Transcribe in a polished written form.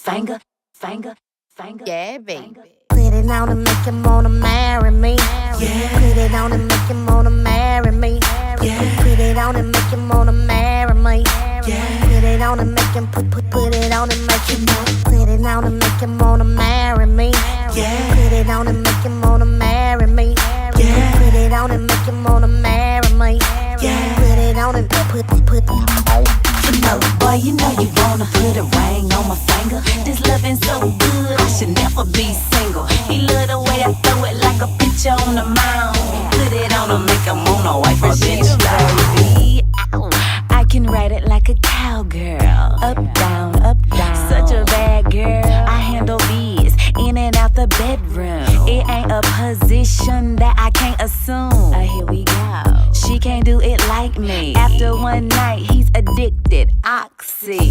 finger, finger, finger. Yeah, baby. Put it on and make him wanna marry me. Yeah. Put it on and make him wanna marry me. Yeah. Put it on and make him wanna marry me. Yeah. Put it on and make him put it on and make him put it on and make him wanna marry me. Yeah. Put it on and make him wanna marry me. Yeah. Put it on and make him wanna marry me. Yeah. Put it on and put No, boy, you know you wanna put a ring on my finger. This loving so good, I should never be single. He love the way I throw it like a pitcher on the mound. Put it on him, make him wanna wipe her shit baby. I can ride it like a cowgirl. Up, down, such a bad girl. I handle bees in and out the bedroom. It ain't a position that I can't assume. Here we go. She can't do it like me. After one night, he's addicted. Oxy.